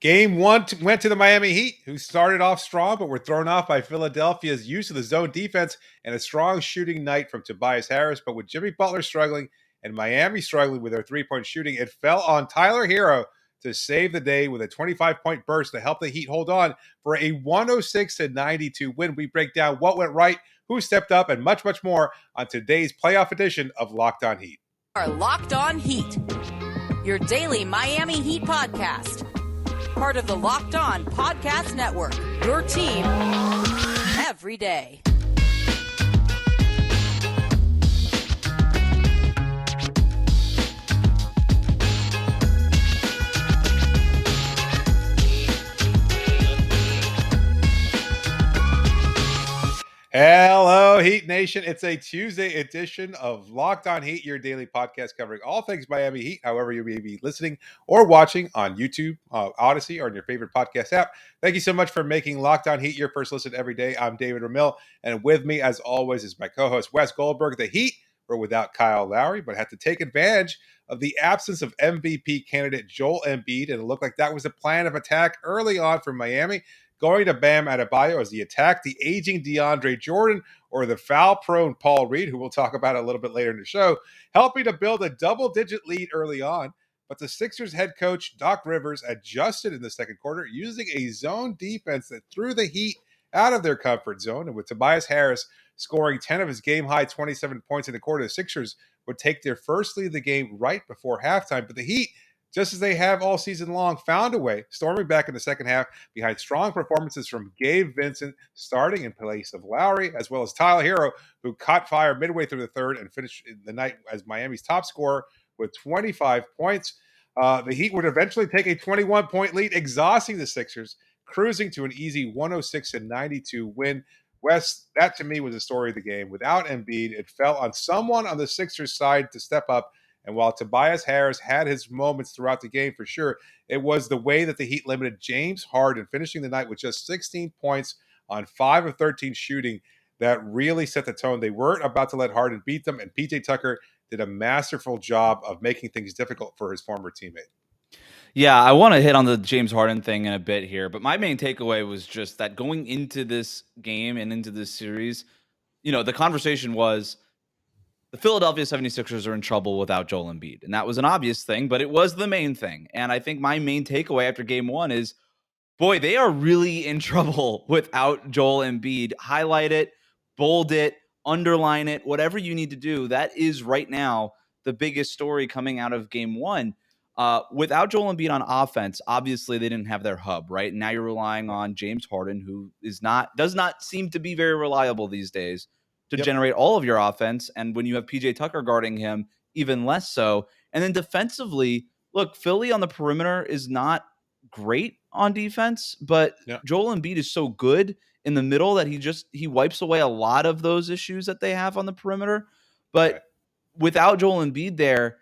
Game one went to the Miami Heat, who started off strong, but were thrown off by Philadelphia's use of the zone defense and a strong shooting night from Tobias Harris. But with Jimmy Butler struggling and Miami struggling with their three-point shooting, it fell on Tyler Herro to save the day with a 25-point burst to help the Heat hold on for a 106-92 win. We break down what went right, who stepped up, and much, much more on today's playoff edition of Locked On Heat. Our Locked On Heat, your daily Miami Heat podcast. Part of the Locked On Podcast Network, your team every day. Hello, Heat Nation. It's a Tuesday edition of Locked On Heat, your daily podcast covering all things Miami Heat, however you may be listening or watching on YouTube, Odyssey, or on your favorite podcast app. Thank you so much for making Locked On Heat your first listen every day. I'm David Ramil, and with me, as always, is my co-host, Wes Goldberg. The Heat were without Kyle Lowry, but had to take advantage of the absence of MVP candidate Joel Embiid, and it looked like that was a plan of attack early on for Miami, going to Bam Adebayo as he attacked the aging DeAndre Jordan or the foul-prone Paul Reed, who we'll talk about a little bit later in the show, helping to build a double-digit lead early on. But the Sixers head coach, Doc Rivers, adjusted in the second quarter using a zone defense that threw the Heat out of their comfort zone. And with Tobias Harris scoring 10 of his game-high 27 points in the quarter, the Sixers would take their first lead of the game right before halftime. But the Heat, just as they have all season long, found a way, storming back in the second half behind strong performances from Gabe Vincent starting in place of Lowry, as well as Tyler Herro, who caught fire midway through the third and finished the night as Miami's top scorer with 25 points. The Heat would eventually take a 21-point lead, exhausting the Sixers, cruising to an easy 106-92 win. Wes, that to me was the story of the game. Without Embiid, it fell on someone on the Sixers side to step up. And while Tobias Harris had his moments throughout the game for sure, it was the way that the Heat limited James Harden, finishing the night with just 16 points on 5 of 13 shooting, that really set the tone. They weren't about to let Harden beat them, and PJ Tucker did a masterful job of making things difficult for his former teammate. Yeah, I want to hit on the James Harden thing in a bit here, but my main takeaway was just that going into this game and into this series, the conversation was the Philadelphia 76ers are in trouble without Joel Embiid. And that was an obvious thing, but it was the main thing. And I think my main takeaway after game one is, boy, they are really in trouble without Joel Embiid. Highlight it, bold it, underline it, whatever you need to do. That is right now the biggest story coming out of game one. Without Joel Embiid on offense, obviously they didn't have their hub, right? Now you're relying on James Harden, who does not seem to be very reliable these days to generate all of your offense. And when you have PJ Tucker guarding him, even less so. And then defensively, look, Philly on the perimeter is not great on defense, but Joel Embiid is so good in the middle that he wipes away a lot of those issues that they have on the perimeter. But without Joel Embiid there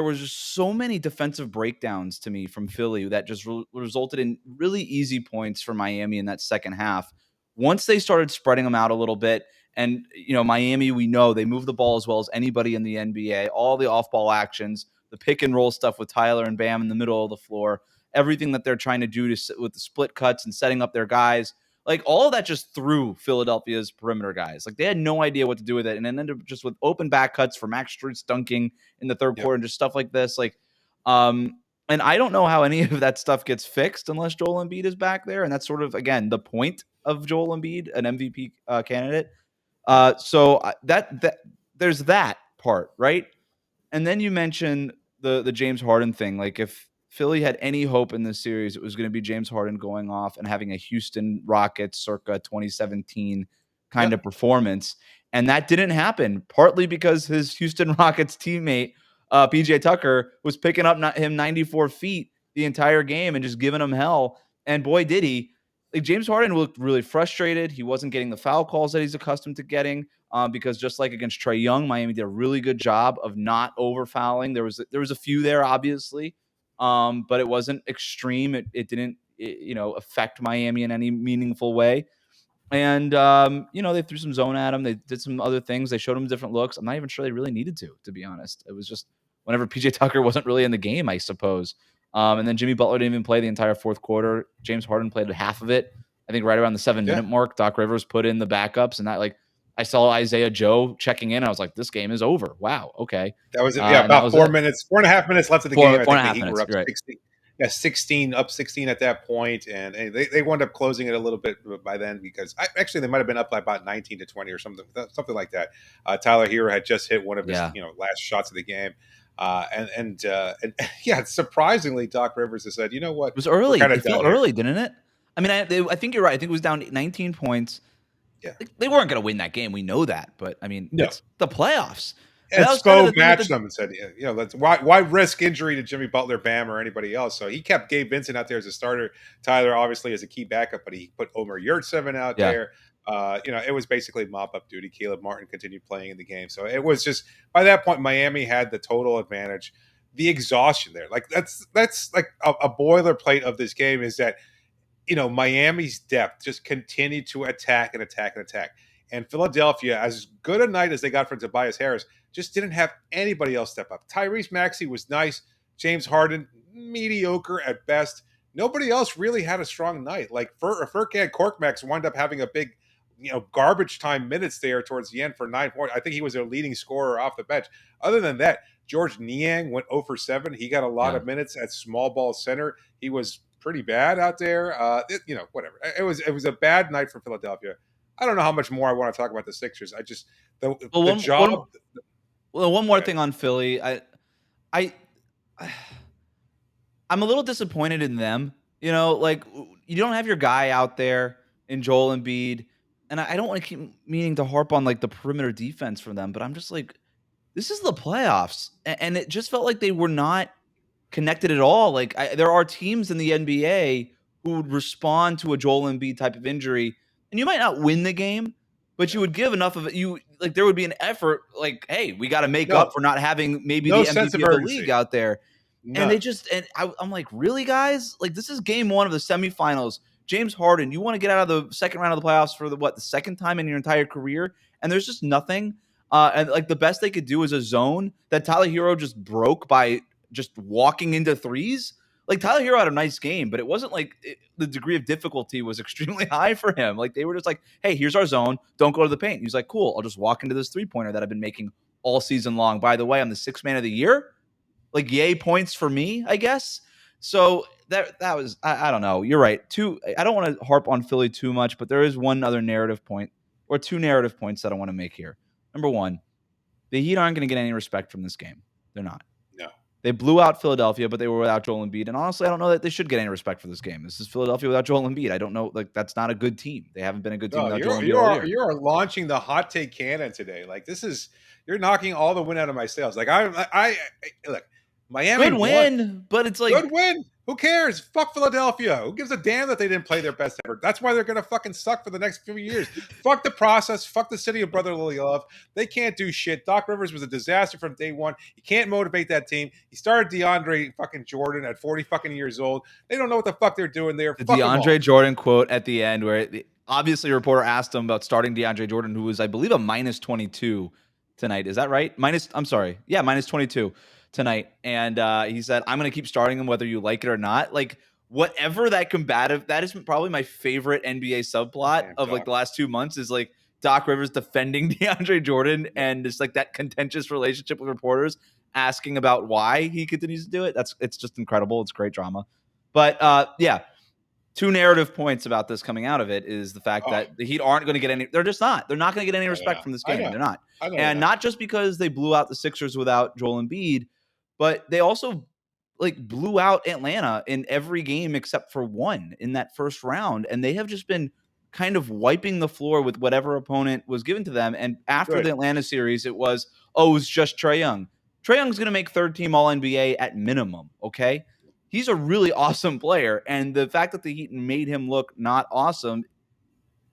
was just so many defensive breakdowns to me from Philly that just resulted in really easy points for Miami in that second half. Once they started spreading them out a little bit, and Miami, we know they move the ball as well as anybody in the NBA, all the off-ball actions, the pick and roll stuff with Tyler and Bam in the middle of the floor, everything that they're trying to do with the split cuts and setting up their guys, like all of that just threw Philadelphia's perimeter guys. Like they had no idea what to do with it, and it ended up just with open back cuts for Max Strus dunking in the third quarter and just stuff like this. And I don't know how any of that stuff gets fixed unless Joel Embiid is back there. And that's sort of, again, the point of Joel Embiid, an MVP candidate. So there's that part, right? And then you mentioned the James Harden thing. Like if Philly had any hope in this series, it was going to be James Harden going off and having a Houston Rockets circa 2017 kind of performance. And that didn't happen, partly because his Houston Rockets teammate, PJ Tucker, was picking up him 94 feet the entire game and just giving him hell. And boy, did he. Like James Harden looked really frustrated. He wasn't getting the foul calls that he's accustomed to getting because just like against Trae Young, Miami did a really good job of not over fouling. There was a few there, obviously, but it wasn't extreme. It didn't affect Miami in any meaningful way. And, they threw some zone at him. They did some other things. They showed him different looks. I'm not even sure they really needed to be honest. It was just whenever PJ Tucker wasn't really in the game, I suppose. And then Jimmy Butler didn't even play the entire fourth quarter. James Harden played half of it. I think right around the 7-minute mark, Doc Rivers put in the backups, and that I saw Isaiah Joe checking in. I was like, this game is over. Wow. Okay. That was it. Yeah, about 4.5 minutes left of the game. I think the Heat were up 16. Yeah, 16 at that point, and they wound up closing it a little bit by then because actually they might have been up by about 19 to 20 or something like that. Tyler Herro had just hit one of his last shots of the game, and yeah, surprisingly, Doc Rivers has said, you know what, it was early. It felt early, didn't it? I mean, I think you're right. I think it was down 19 points. Yeah, they weren't going to win that game. We know that, but I mean, it's the playoffs. And Spo matched them and said, let's why risk injury to Jimmy Butler, Bam, or anybody else? So he kept Gabe Vincent out there as a starter. Tyler obviously as a key backup, but he put Omer Yurtseven out there. It was basically mop-up duty. Caleb Martin continued playing in the game. So it was just, by that point, Miami had the total advantage. The exhaustion there. Like that's like a boilerplate of this game is that, Miami's depth just continued to attack and attack and attack. And Philadelphia, as good a night as they got from Tobias Harris, just didn't have anybody else step up. Tyrese Maxey was nice. James Harden, mediocre at best. Nobody else really had a strong night. Like Furkan Korkmaz wound up having a big, garbage time minutes there towards the end for 9 points. I think he was their leading scorer off the bench. Other than that, George Niang went 0 for 7. He got a lot of minutes at small ball center. He was pretty bad out there. Whatever. It was a bad night for Philadelphia. I don't know how much more I want to talk about the Sixers. I just one more thing on Philly. I'm a little disappointed in them. You don't have your guy out there in Joel Embiid, and I don't want to keep meaning to harp on the perimeter defense for them, but I'm just like, this is the playoffs, and it just felt like they were not connected at all. There are teams in the NBA who would respond to a Joel Embiid type of injury. And you might not win the game, but you would give enough of it. There would be an effort hey, we got to make up for not having maybe the MVP of the league out there. And I'm like, really, guys? This is game 1 of the semifinals. James Harden, you want to get out of the second round of the playoffs for the second time in your entire career? And there's just nothing. And the best they could do is a zone that Tyler Herro just broke by just walking into threes. Tyler Herro had a nice game, but it wasn't the degree of difficulty was extremely high for him. They were just like, hey, here's our zone. Don't go to the paint. He's like, cool. I'll just walk into this 3-pointer that I've been making all season long. By the way, I'm the 6th man of the year. Yay points for me, I guess. So that was, I don't know. You're right. I don't want to harp on Philly too much, but there is one other narrative point or 2 narrative points that I want to make here. Number 1, the Heat aren't going to get any respect from this game. They're not. They blew out Philadelphia, but they were without Joel Embiid. And honestly, I don't know that they should get any respect for this game. This is Philadelphia without Joel Embiid. I don't know. That's not a good team. They haven't been a good team without Joel Embiid. You are launching the hot take cannon today. You're knocking all the wind out of my sails. Look, Miami good win, but it's good win. Who cares? Fuck Philadelphia. Who gives a damn that they didn't play their best effort? That's why they're going to fucking suck for the next few years. Fuck the process. Fuck the city of brotherly love. They can't do shit. Doc Rivers was a disaster from day one. He can't motivate that team. He started DeAndre fucking Jordan at 40 fucking years old. They don't know what the fuck they're doing there. The DeAndre Jordan quote at the end where obviously a reporter asked him about starting DeAndre Jordan, who was, I believe, a minus 22 tonight. Is that right? minus 22 tonight. And he said, I'm going to keep starting him whether you like it or not. Whatever that combative, that is probably my favorite NBA subplot of the last 2 months is Doc Rivers defending DeAndre Jordan and just that contentious relationship with reporters asking about why he continues to do it. It's just incredible. It's great drama. But 2 narrative points about this coming out of it is the fact that the Heat aren't going to get any. They're just not. They're not going to get any respect from this game. They're not. And not just because they blew out the Sixers without Joel Embiid, but they also blew out Atlanta in every game except for one in that first round. And they have just been kind of wiping the floor with whatever opponent was given to them. And after the Atlanta series, it was just Trae Young. Trae Young's going to make 3rd-team All-NBA at minimum, okay? He's a really awesome player. And the fact that the Heat made him look not awesome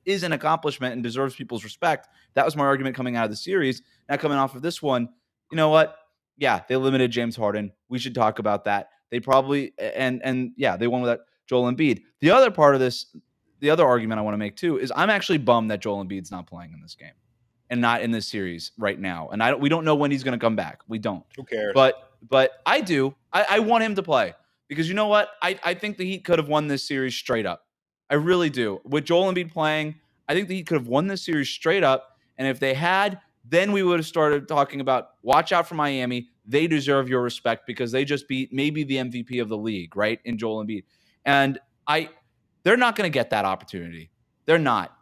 is an accomplishment and deserves people's respect. That was my argument coming out of the series. Now coming off of this one, you know what? Yeah, they limited James Harden. We should talk about that. They probably they won without Joel Embiid. The other part of this, the other argument I want to make too, is I'm actually bummed that Joel Embiid's not playing in this game and not in this series right now. And we don't know when he's going to come back. We don't. Who cares? But I do. I want him to play Because you know what? I think the Heat could have won this series straight up. I really do. With Joel Embiid playing, I think the Heat could have won this series straight up. And if they had, then we would have started talking about watch out for Miami. They deserve your respect because they just beat maybe the MVP of the league, right? In Joel Embiid. And they're not going to get that opportunity. They're not.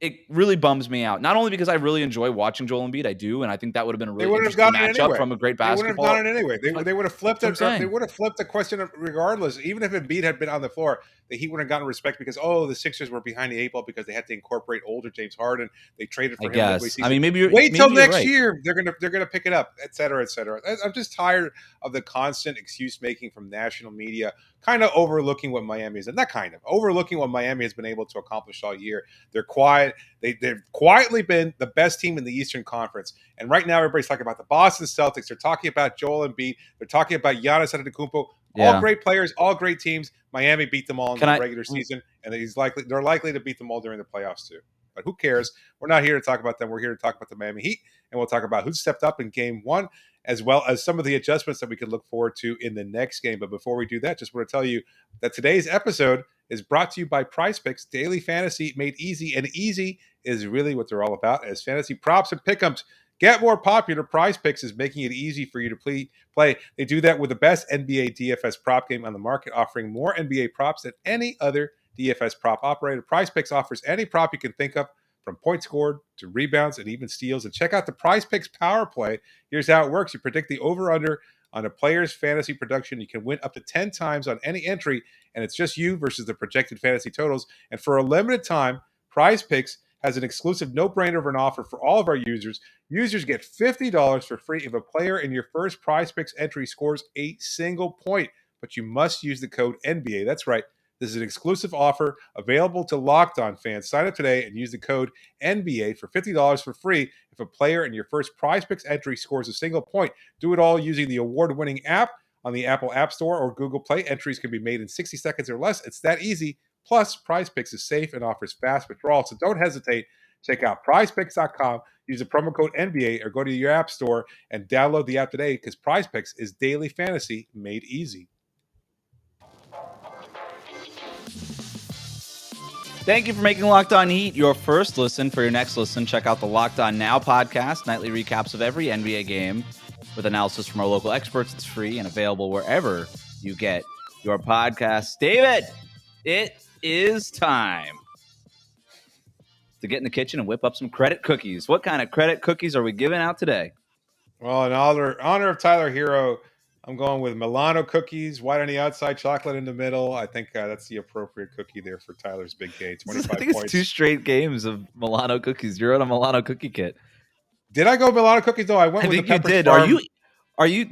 It really bums me out. Not only because I really enjoy watching Joel Embiid, I do, and I think that would have been a They really wouldn't have interesting gotten it matchup anyway. from a great They wouldn't have basketball. done it anyway. They would have flipped it. They would have flipped the question regardless. Even if Embiid had been on the floor, the Heat would have gotten respect because the Sixers were behind the 8 ball because they had to incorporate older James Harden. They traded for him midway season. I mean, maybe wait till you're next right. year. They're gonna pick it up, et cetera, et cetera. I'm just tired of the constant excuse making from national media, kind of overlooking what Miami is, and not kind of overlooking what Miami has been able to accomplish all year. They're quiet. They've quietly been the best team in the Eastern Conference. And right now, everybody's talking about the Boston Celtics. They're talking about Joel Embiid. They're talking about Giannis Antetokounmpo. All great players, all great teams. Miami beat them all in the regular season, and they're likely to beat them all during the playoffs too. But who cares? We're not here to talk about them. We're here to talk about the Miami Heat, and we'll talk about who stepped up in Game 1, as well as some of the adjustments that we could look forward to in the next game. But before we do that, just want to tell you that today's episode is brought to you by PrizePicks, daily fantasy made easy, and easy is really what they're all about. As fantasy props and pick'ems get more popular, PrizePicks is making it easy for you to play. They do that with the best NBA DFS prop game on the market, offering more NBA props than any other DFS prop operator. PrizePicks offers any prop you can think of, from points scored to rebounds and even steals. And check out the PrizePicks Power Play. Here's how it works. You predict the over-under on a player's fantasy production. You can win up to 10 times on any entry, and it's just you versus the projected fantasy totals. And for a limited time, PrizePicks has an exclusive no-brainer of an offer for all of our users. Users get $50 for free if a player in your first PrizePicks entry scores a single point. But you must use the code NBA. That's right. This is an exclusive offer available to Locked On fans. Sign up today and use the code NBA for $50 for free if a player in your first PrizePicks entry scores a single point. Do it all using the award-winning app on the Apple App Store or Google Play. Entries can be made in 60 seconds or less. It's that easy. Plus, PrizePicks is safe and offers fast withdrawals, so don't hesitate. Check out PrizePicks.com. Use the promo code NBA or go to your app store and download the app today because PrizePicks is daily fantasy made easy. Thank you for making Locked On Heat your first listen. For your next listen, check out the Locked On Now podcast, nightly recaps of every NBA game with analysis from our local experts. It's free and available wherever you get your podcasts. David, it is time to get in the kitchen and whip up some credit cookies. What kind of credit cookies are we giving out today? Well, in honor of Tyler Herro, I'm going with Milano cookies, white on the outside, chocolate in the middle. I think that's the appropriate cookie there for Tyler's big day. 25 I think points. It's 2 straight games of Milano cookies. You're on a Milano cookie kit. Did I go Milano cookies? No, I went with the Pepperidge did. Farm.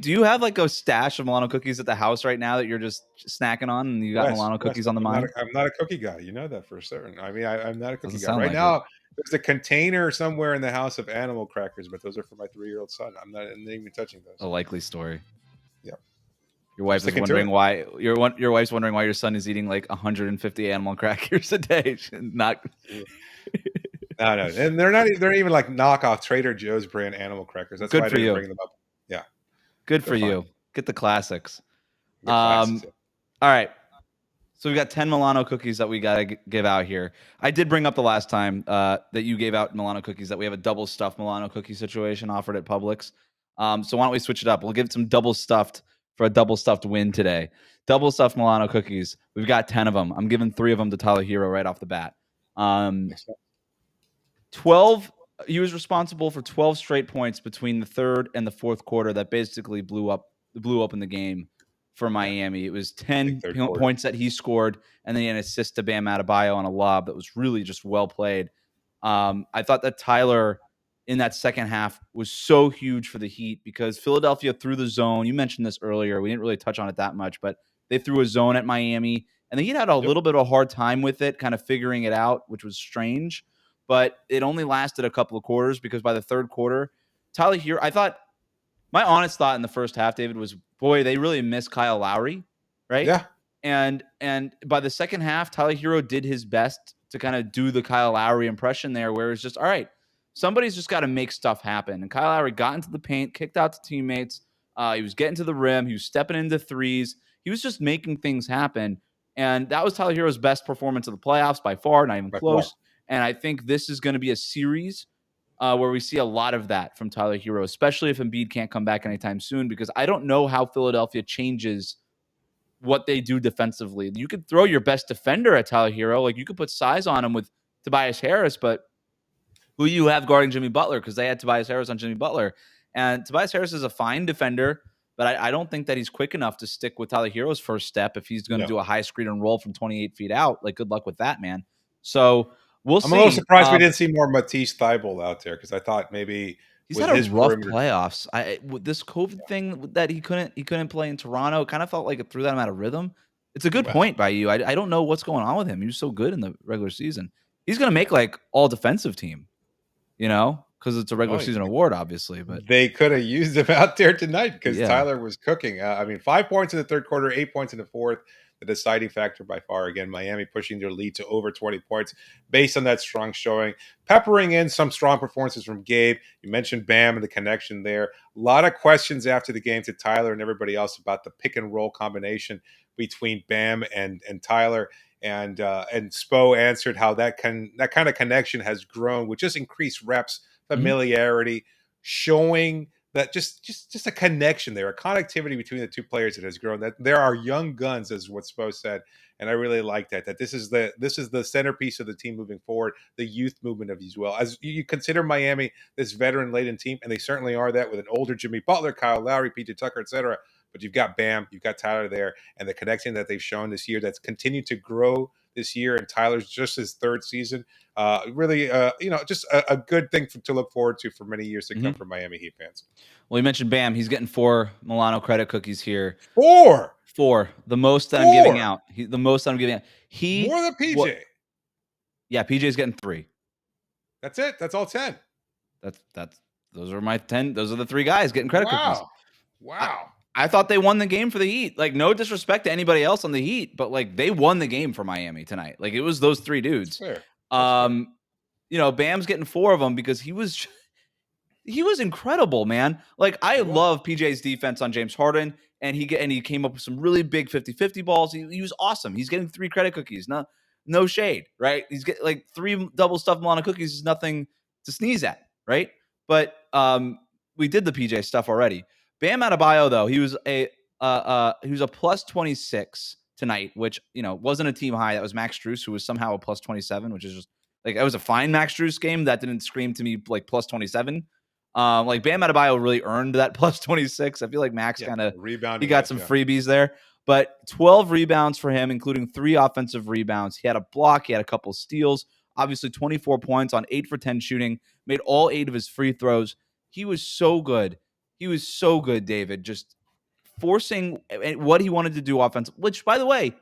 Do you have like a stash of Milano cookies at the house right now that you're just snacking on, and you got Milano cookies on the mind? I'm not a cookie guy. You know that for certain. I mean, I'm not a cookie guy. Right like now, there's a container somewhere in the house of animal crackers, but those are for my 3-year-old son. I'm not even touching those. A likely story. Yeah. Your wife is wondering why your wife's wondering why your son is eating like 150 animal crackers a day. Not. No, and they're even like knockoff Trader Joe's brand animal crackers. That's good why I didn't didn't bring them up. Yeah, good for you. Get the classics. All right. So we got 10 Milano cookies that we got to give out here. I did bring up the last time that you gave out Milano cookies that we have a double stuffed Milano cookie situation offered at Publix. So why don't we switch it up? We'll give it some double stuffed for a double stuffed win today. Double stuffed Milano cookies. We've got 10 of them. I'm giving 3 of them to Tyler Herro right off the bat. 12. He was responsible for 12 straight points between the third and the fourth quarter that basically blew up in the game for Miami. It was 10 points that he scored, and then he had an assist to Bam Adebayo on a lob that was really just well played. I thought that Tyler in that second half was so huge for the Heat because Philadelphia threw the zone. You mentioned this earlier. We didn't really touch on it that much, but they threw a zone at Miami, and the Heat had a little bit of a hard time with it, kind of figuring it out, which was strange. But it only lasted a couple of quarters because by the third quarter, Tyler Herro, I thought, my honest thought in the first half, David, was, boy, they really miss Kyle Lowry, right? Yeah. And by the second half, Tyler Herro did his best to kind of do the Kyle Lowry impression there, where it's just, all right, somebody's just got to make stuff happen. And Kyle Lowry got into the paint, kicked out to teammates. He was getting to the rim. He was stepping into threes. He was just making things happen. And that was Tyler Herro's best performance of the playoffs by far, not even By far. close. And I think this is going to be a series where we see a lot of that from Tyler Herro, especially if Embiid can't come back anytime soon, because I don't know how Philadelphia changes what they do defensively. You could throw your best defender at Tyler Herro. Like, you could put size on him with Tobias Harris, but who you have guarding Jimmy Butler? Because they had Tobias Harris on Jimmy Butler. And Tobias Harris is a fine defender, but I don't think that he's quick enough to stick with Tyler Herro's first step if he's going to do a high screen and roll from 28 feet out. Like, good luck with that, man. So we'll see. I'm a little surprised we didn't see more Matisse Thybulle out there, because I thought maybe he's with had a his rough perimeter playoffs. With this COVID thing that he couldn't play in Toronto, it kind of felt like it threw them out of rhythm. It's a good point by you. I don't know what's going on with him. He was so good in the regular season. He's going to make like all defensive team, because it's a regular season award, obviously. But they could have used him out there tonight, because Tyler was cooking. 5 points in the third quarter, 8 points in the fourth. The deciding factor by far. Again, Miami pushing their lead to over 20 points based on that strong showing. Peppering in some strong performances from Gabe. You mentioned Bam and the connection there. A lot of questions after the game to Tyler and everybody else about the pick and roll combination between Bam and Tyler. And Spo answered how that kind of connection has grown with just increased reps, familiarity, showing that just a connection there, a connectivity between the two players that has grown. That there are young guns, as what Spo said, and I really like that. That this is the centerpiece of the team moving forward, the youth movement of as well. As you consider Miami this veteran-laden team, and they certainly are that with an older Jimmy Butler, Kyle Lowry, PJ Tucker, etc. But you've got Bam, you've got Tyler there, and the connection that they've shown this year that's continued to grow this year. And Tyler's just his third season. Really, just a good thing to look forward to for many years to come for Miami Heat fans. Well, you mentioned Bam. He's getting 4 Milano credit cookies here. 4. The most that I'm giving out. The most that I'm giving out. More than PJ. Yeah, PJ's getting 3. That's it. That's all 10. Those are my 10. Those are the 3 guys getting credit cookies. Wow. I thought they won the game for the Heat. Like, no disrespect to anybody else on the Heat, but like, they won the game for Miami tonight. Like, it was those 3 dudes. That's fair. Bam's getting 4 of them because he was incredible, man. Like, I love PJ's defense on James Harden, and he came up with some really big 50-50 balls. He was awesome. He's getting 3 credit cookies. No shade, right? He's getting like 3 double stuffed Milano cookies is nothing to sneeze at, right? But we did the PJ stuff already. Bam Adebayo, though, he was a plus 26 tonight, which wasn't a team high. That was Max Strus, who was somehow a plus 27, which is just like, that was a fine Max Strus game. That didn't scream to me like plus 27. Like, Bam Adebayo really earned that plus 26. I feel like Max kind of he got some freebies there, but 12 rebounds for him, including 3 offensive rebounds. He had a block, he had a couple steals, obviously 24 points on 8 for 10 shooting, made all 8 of his free throws. He was so good. David, just forcing what he wanted to do offensively, which, by the way,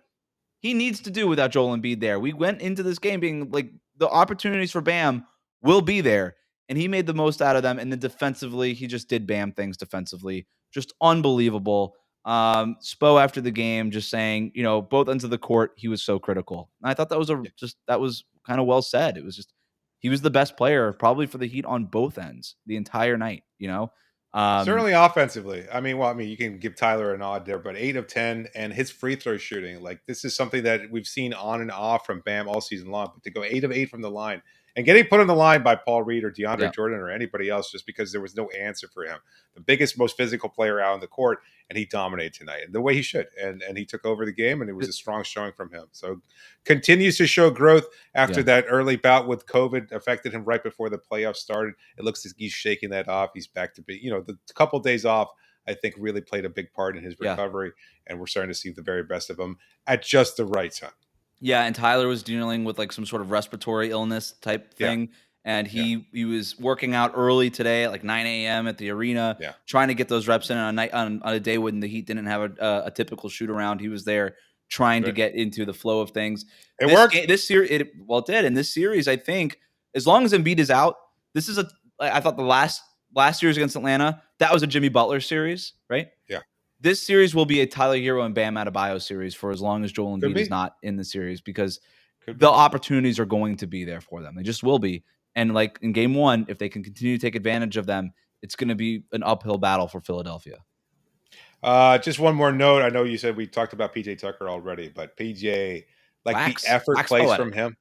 he needs to do without Joel Embiid there. We went into this game being like, the opportunities for Bam will be there, and he made the most out of them. And then defensively, he just did Bam things defensively. Just unbelievable. Spo after the game just saying, both ends of the court, he was so critical. And I thought that was that was kind of well said. It was just, he was the best player probably for the Heat on both ends the entire night, Certainly offensively. You can give Tyler a nod there, but 8 of 10 and his free throw shooting, like, this is something that we've seen on and off from Bam all season long. But to go 8 of 8 from the line and getting put on the line by Paul Reed or DeAndre Jordan or anybody else just because there was no answer for him, the biggest, most physical player out on the court, and he dominated tonight the way he should. And he took over the game, and it was a strong showing from him. So continues to show growth after that early bout with COVID affected him right before the playoffs started. It looks like he's shaking that off. He's back to be, the couple of days off, I think, really played a big part in his recovery. And we're starting to see the very best of him at just the right time. Yeah, and Tyler was dealing with like some sort of respiratory illness type thing. And he was working out early today at like 9 a.m. at the arena, trying to get those reps in on a day when the Heat didn't have a typical shoot around. He was there trying to get into the flow of things. It worked. This series, it did. In this series, I think, as long as Embiid is out, this is I thought the last series against Atlanta, that was a Jimmy Butler series, right? Yeah. This series will be a Tyler Herro and Bam Adebayo series for as long as Joel Embiid is not in the series, because the opportunities are going to be there for them. They just will be. And like in game 1, if they can continue to take advantage of them, it's going to be an uphill battle for Philadelphia. Just one more note. I know you said we talked about PJ Tucker already, but PJ, like the effort Wax plays poetic. from him.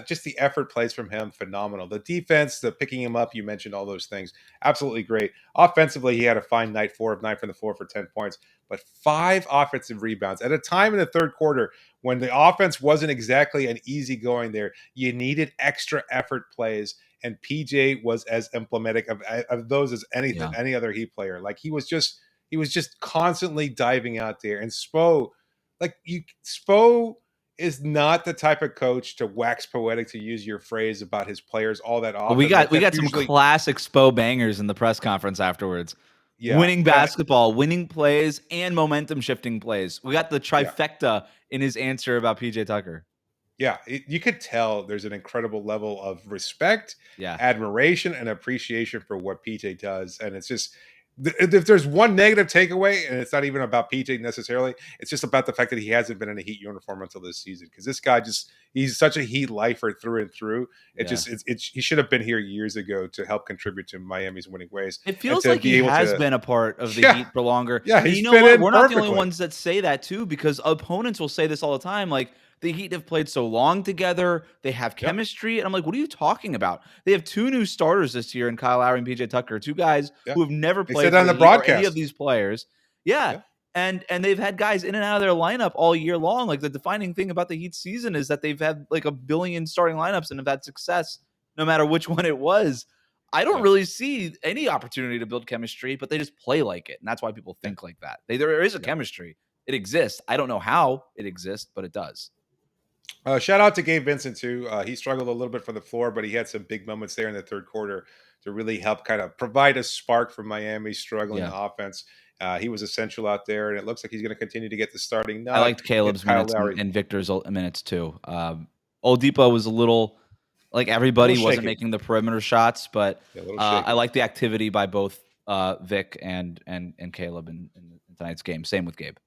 Just the effort plays from him, phenomenal. The defense, the picking him up, you mentioned all those things, absolutely great. Offensively, he had a fine night, 4 of 9 from the floor for 10 points, but 5 offensive rebounds at a time in the third quarter when the offense wasn't exactly an easy going there. You needed extra effort plays, and PJ was as emblematic of those as anything, Yeah. any other Heat player. Like he was just constantly diving out there. And Spo is not the type of coach to wax poetic, to use your phrase, about his players all that Well, often. we That's got some usually, classic Spo bangers in the press conference afterwards. yeah, Winning basketball, winning plays, and momentum shifting plays. We got the yeah, trifecta in his answer about PJ Tucker. yeah. You could tell there's an incredible level of respect, Yeah. admiration, and appreciation for what PJ does. And it's just, if there's one negative takeaway, and it's not even about PJ necessarily, it's just about the fact that he hasn't been in a Heat uniform until this season. Because this guy he's such a Heat lifer through and through. Yeah. He should have been here years ago to help contribute to Miami's winning ways It and feels to like he be able has to, been a part of the yeah, Heat for longer. yeah, And he's you know fit what? in We're not the only perfectly. ones that say that too, because opponents will say this all the time. Like, the Heat have played so long together. They have Yep. chemistry. And I'm like, what are you talking about? They have 2 new starters this year in Kyle Lowry and PJ Tucker, 2 guys Yeah. who have never They played said for on the the Heat or any of broadcast. these players. Yeah. Yeah. And they've had guys in and out of their lineup all year long. Like, the defining thing about the Heat season is that they've had like a billion starting lineups and have had success no matter which one it was. I don't Yeah. really see any opportunity to build chemistry, but they just play like it. And that's why people think like that. There is a Yeah. chemistry. It exists. I don't know how it exists, but it does. Shout out to Gabe Vincent too. He struggled a little bit from the floor, but he had some big moments there in the third quarter to really help kind of provide a spark for Miami's struggling Yeah. offense. He was essential out there, and it looks like he's going to continue to get the starting I nod. liked Caleb's Kyle minutes Lowry, and Victor's minutes too. Oladipo was a little like a everybody little wasn't shaky, making the perimeter shots, but yeah, a little I shaky. like the activity by both Vic and Caleb in tonight's game. Same with Gabe.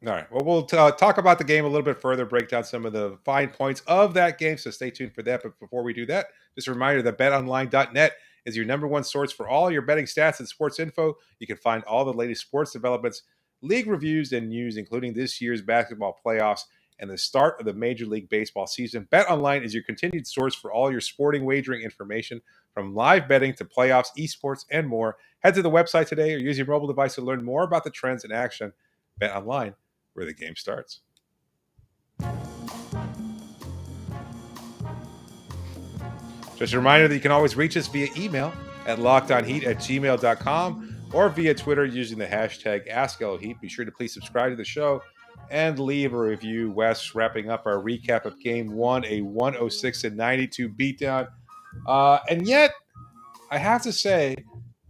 All right. Well, we'll talk about the game a little bit further, break down some of the fine points of that game. So stay tuned for that. But before we do that, just a reminder that betonline.net is your number one source for all your betting stats and sports info. You can find all the latest sports developments, league reviews, and news, including this year's basketball playoffs and the start of the Major League Baseball season. BetOnline is your continued source for all your sporting wagering information, from live betting to playoffs, esports, and more. Head to the website today or use your mobile device to learn more about the trends in action. BetOnline, where the game starts. Just a reminder that you can always reach us via email at lockedonheat@gmail.com or via Twitter using the hashtag AskLHeat. Be sure to please subscribe to the show and leave a review. Wes, wrapping up our recap of Game 1, a 106-92 beatdown. And yet, I have to say,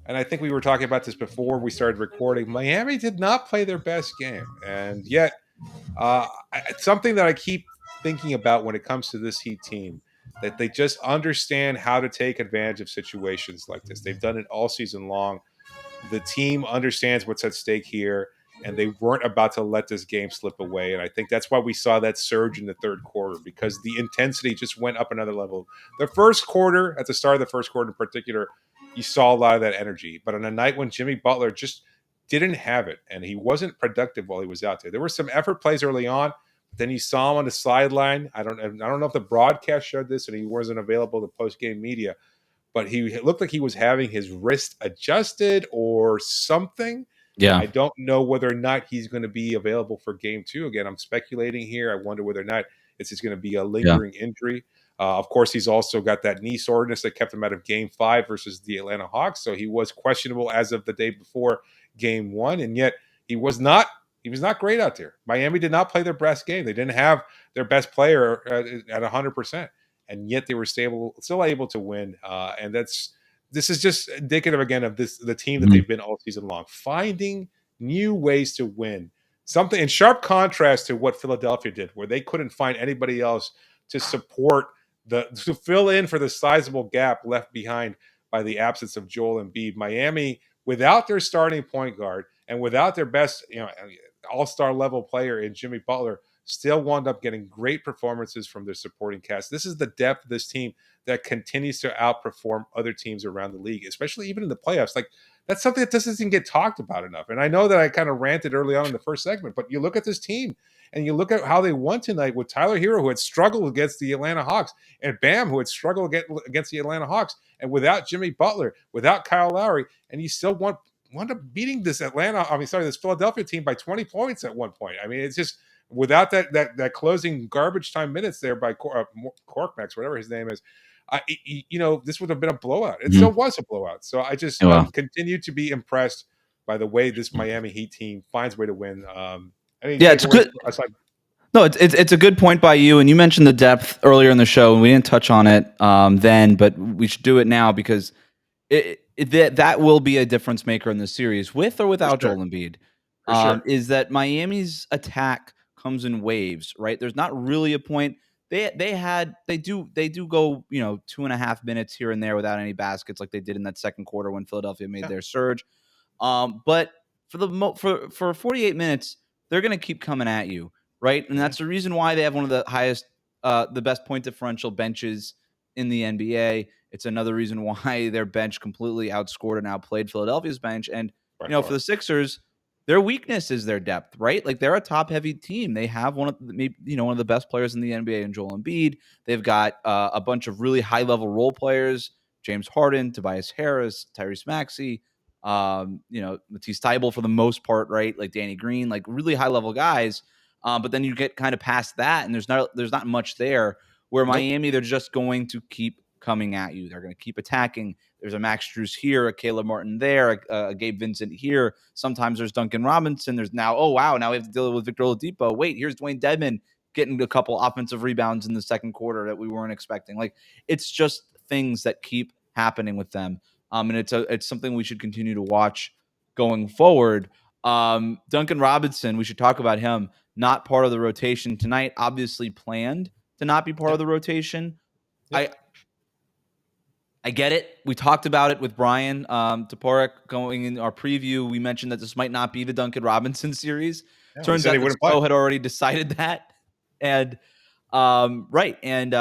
and I think we were talking about this before we started recording, Miami did not play their best game. And yet, it's something that I keep thinking about when it comes to this Heat team, that they just understand how to take advantage of situations like this. They've done it all season long. The team understands what's at stake here, and they weren't about to let this game slip away. And I think that's why we saw that surge in the third quarter, because the intensity just went up another level. The first quarter, at the start of the first quarter in particular, you saw a lot of that energy. But on a night when Jimmy Butler just didn't have it, and he wasn't productive while he was out there. There were some effort plays early on, but then you saw him on the sideline. I don't know if the broadcast showed this, and he wasn't available to post game media, but he looked like he was having his wrist adjusted or something. Yeah. I don't know whether or not he's going to be available for game 2. Again, I'm speculating here. I wonder whether or not it's just going to be a lingering injury. Of course, he's also got that knee soreness that kept him out of game 5 versus the Atlanta Hawks. So he was questionable as of the day before game 1. And yet he was not great out there. Miami did not play their best game. They didn't have their best player at 100%. And yet they were still able to win. And this is just indicative again of the team that they've been all season long, finding new ways to win. Something in sharp contrast to what Philadelphia did, where they couldn't find anybody else to support to fill in for the sizable gap left behind by the absence of Joel Embiid. Miami, without their starting point guard and without their best, all-star level player in Jimmy Butler, still wound up getting great performances from their supporting cast. This is the depth of this team that continues to outperform other teams around the league, especially even in the playoffs. Like, that's something that doesn't get talked about enough. And I know that I kind of ranted early on in the first segment, but you look at this team and you look at how they won tonight with Tyler Herro, who had struggled against the Atlanta Hawks, and Bam, who had struggled against the Atlanta Hawks, and without Jimmy Butler, without Kyle Lowry, and he still wound up beating this this Philadelphia team by 20 points at one point. I mean, it's just without that closing garbage time minutes there by Korkmaz, whatever his name is. This would have been a blowout. It still was a blowout. So I just continue to be impressed by the way this Miami Heat team finds a way to win. It's good. No, it's a good point by you. And you mentioned the depth earlier in the show, and we didn't touch on it then, but we should do it now because that will be a difference maker in the series, with or without Joel Embiid. Is that Miami's attack comes in waves, right? There's not really a point. They do go 2.5 minutes here and there without any baskets like they did in that second quarter when Philadelphia made their surge. But for 48 minutes, they're going to keep coming at you, right? And that's the reason why they have one of the highest, the best point differential benches in the NBA. It's another reason why their bench completely outscored and outplayed Philadelphia's bench. And for the Sixers, their weakness is their depth, right? Like, they're a top-heavy team. They have one of the best players in the NBA in Joel Embiid. They've got a bunch of really high-level role players: James Harden, Tobias Harris, Tyrese Maxey, Matisse Thybulle for the most part, right? Like Danny Green, like really high-level guys. But then you get kind of past that, and there's not much there. Where Miami, they're just going to keep coming at you. They're going to keep attacking. There's a Max Strus here, a Caleb Martin there, a Gabe Vincent here. Sometimes there's Duncan Robinson. There's now we have to deal with Victor Oladipo. Wait, here's Dwayne Dedmon getting a couple offensive rebounds in the second quarter that we weren't expecting. Like, it's just things that keep happening with them. And it's something we should continue to watch going forward. Duncan Robinson, we should talk about him. Not part of the rotation tonight, obviously planned to not be part of the rotation. I get it. We talked about it with Brian Toporek going in our preview. We mentioned that this might not be the Duncan Robinson series. Turns out that Spo had already decided that. And and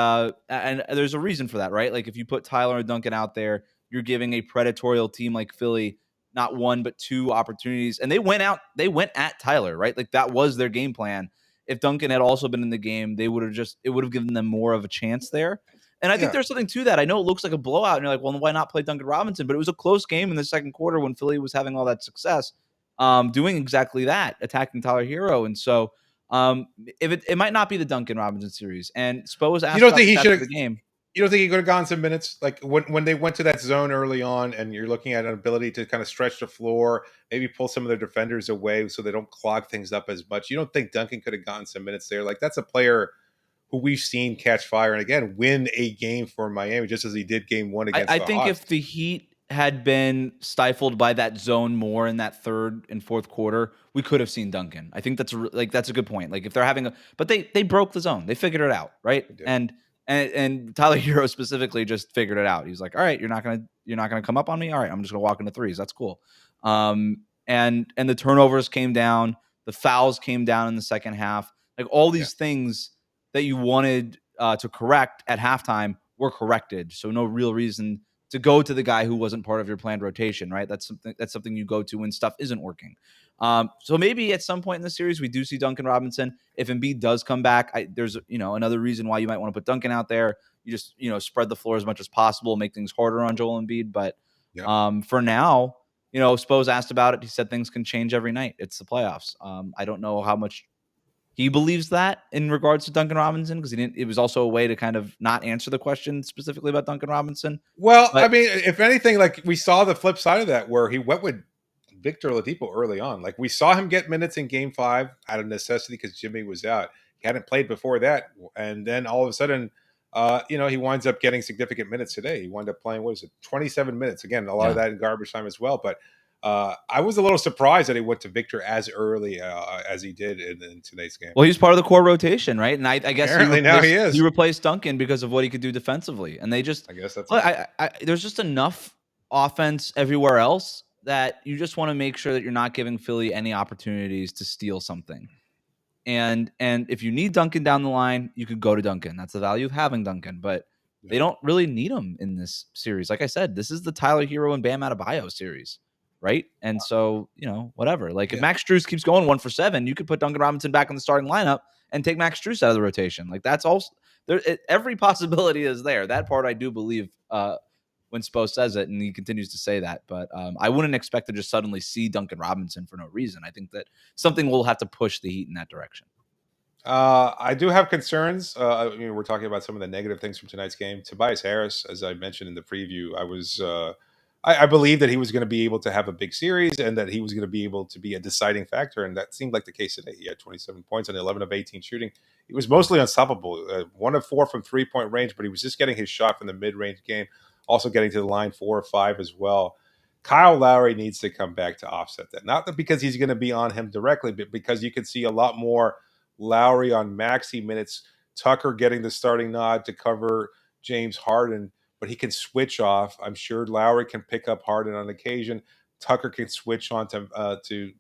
there's a reason for that, right? Like, if you put Tyler and Duncan out there, you're giving a predatory team like Philly not one but two opportunities. And they went at Tyler, right? Like, that was their game plan. If Duncan had also been in the game, it would have given them more of a chance there. And I think there's something to that. I know it looks like a blowout, and you're like, well, why not play Duncan Robinson? But it was a close game in the second quarter when Philly was having all that success, doing exactly that, attacking Tyler Herro. And so it might not be the Duncan Robinson series. And Spo was asked about the game. You don't think he could have gone some minutes? Like, when they went to that zone early on, and you're looking at an ability to kind of stretch the floor, maybe pull some of their defenders away so they don't clog things up as much. You don't think Duncan could have gotten some minutes there? Like, that's a player who we've seen catch fire and, again, win a game for Miami, just as he did game one against the Hawks. I think if the Heat had been stifled by that zone more in that third and fourth quarter, we could have seen Duncan. I think that's a good point. Like, if they're having but they broke the zone. They figured it out, right? And Tyler Herro specifically just figured it out. He's like, all right, you're not gonna come up on me. All right, I'm just gonna walk into threes. That's cool. And the turnovers came down, the fouls came down in the second half. Like, all these things that you wanted to correct at halftime were corrected. So no real reason to go to the guy who wasn't part of your planned rotation, right? That's something you go to when stuff isn't working. So maybe at some point in the series we do see Duncan Robinson. If Embiid does come back, there's another reason why you might want to put Duncan out there. You just spread the floor as much as possible, make things harder on Joel Embiid. But for now, Spo's asked about it. He said things can change every night. It's the playoffs. I don't know how much he believes that in regards to Duncan Robinson, because it was also a way to kind of not answer the question specifically about Duncan Robinson. Well, I mean, if anything, like, we saw the flip side of that where he went with Victor Oladipo early on. Like, we saw him get minutes in game 5 out of necessity because Jimmy was out. He hadn't played before that. And then all of a sudden, he winds up getting significant minutes today. He wound up playing, 27 minutes. Again, a lot of that in garbage time as well. But I was a little surprised that he went to Victor as early as he did in today's game. Well, he's part of the core rotation, right? And I guess apparently now he is. He replaced Duncan because of what he could do defensively. And they just, I guess that's. There's just enough offense everywhere else that you just want to make sure that you're not giving Philly any opportunities to steal something. And if you need Duncan down the line, you could go to Duncan. That's the value of having Duncan, but they don't really need him in this series. Like I said, this is the Tyler Herro and Bam Adebayo series, right? And so, whatever. Like if Max Strus keeps going 1 for 7, you could put Duncan Robinson back in the starting lineup and take Max Strus out of the rotation. Like that's also there. Every possibility is there. That part I do believe when Spo says it, and he continues to say that. But I wouldn't expect to just suddenly see Duncan Robinson for no reason. I think that something will have to push the Heat in that direction. I do have concerns. We're talking about some of the negative things from tonight's game. Tobias Harris, as I mentioned in the preview, I believe that he was going to be able to have a big series and that he was going to be able to be a deciding factor, and that seemed like the case today. He had 27 points and 11 of 18 shooting. He was mostly unstoppable. 1 of 4 from 3-point range, but he was just getting his shot from the mid-range game, also getting to the line 4 or 5 as well. Kyle Lowry needs to come back to offset that. Not that because he's going to be on him directly, but because you could see a lot more Lowry on maxi minutes, Tucker getting the starting nod to cover James Harden, but he can switch off. I'm sure Lowry can pick up Harden on occasion. Tucker can switch on to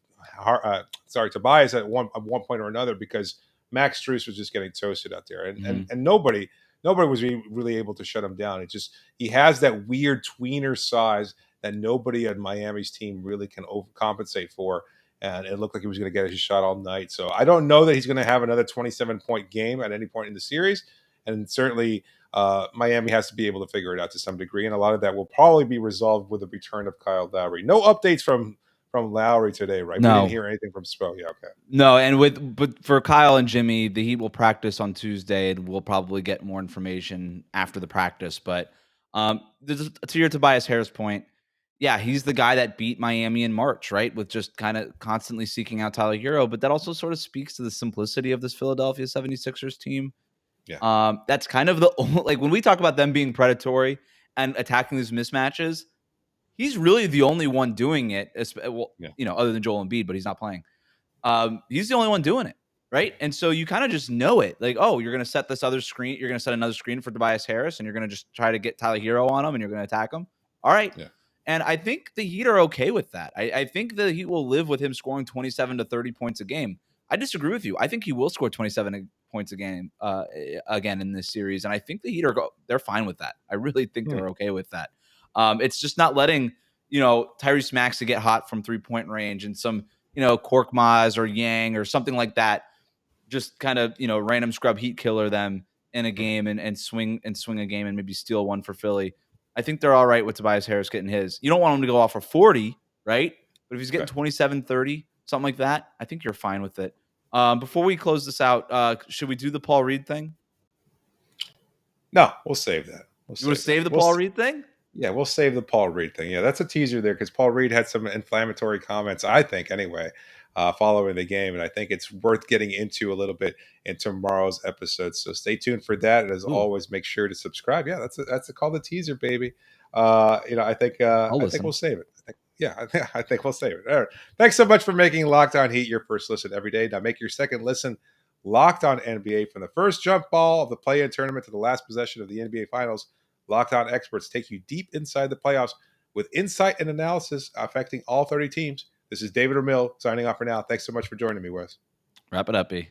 Tobias at one point or another because Max Strus was just getting toasted out there, and nobody was really able to shut him down. It just he has that weird tweener size that nobody on Miami's team really can overcompensate for. And it looked like he was going to get his shot all night. So I don't know that he's going to have another 27-point game at any point in the series. And certainly Miami has to be able to figure it out to some degree. And a lot of that will probably be resolved with the return of Kyle Lowry. No updates from Lowry today, right? No. We didn't hear anything from Spo. Yeah, okay. No, but for Kyle and Jimmy, the Heat will practice on Tuesday, and we'll probably get more information after the practice. But to your Tobias Harris point, yeah, he's the guy that beat Miami in March, right? With just kind of constantly seeking out Tyler Herro. But that also sort of speaks to the simplicity of this Philadelphia 76ers team. Yeah. That's kind of the only, like when we talk about them being predatory and attacking these mismatches, he's really the only one doing it. Other than Joel Embiid, but he's not playing. He's the only one doing it, right? And so you kind of just know it. Like, oh, you're going to set this other screen. You're going to set another screen for Tobias Harris, and you're going to just try to get Tyler Herro on him, and you're going to attack him. All right. Yeah. And I think the Heat are okay with that. I think the Heat will live with him scoring 27 to 30 points a game. I disagree with you. I think he will score 27 points a game again in this series. And I think the Heat they're fine with that. I really think they're okay with that. It's just not letting, Tyrese Maxey get hot from 3-point range and some, Korkmaz or Yang or something like that. Just kind of, random scrub Heat killer them in a game and swing a game and maybe steal one for Philly. I think they're all right with Tobias Harris getting his. You don't want him to go off for 40, right? But if he's getting 27, 30, something like that, I think you're fine with it. Before we close this out, should we do the Paul Reed thing? No, we'll save that. You want to save the Paul Reed thing? Yeah, we'll save the Paul Reed thing. Yeah, that's a teaser there because Paul Reed had some inflammatory comments, I think, anyway, following the game. And I think it's worth getting into a little bit in tomorrow's episode. So stay tuned for that. And as always, make sure to subscribe. Yeah, that's called the teaser, baby. I think we'll save it. I think we'll save it. All right. Thanks so much for making Locked On Heat your first listen every day. Now make your second listen Locked On NBA. From the first jump ball of the play-in tournament to the last possession of the NBA Finals, Locked On experts take you deep inside the playoffs with insight and analysis affecting all 30 teams. This is David Ramil signing off for now. Thanks so much for joining me, Wes. Wrap it up, B.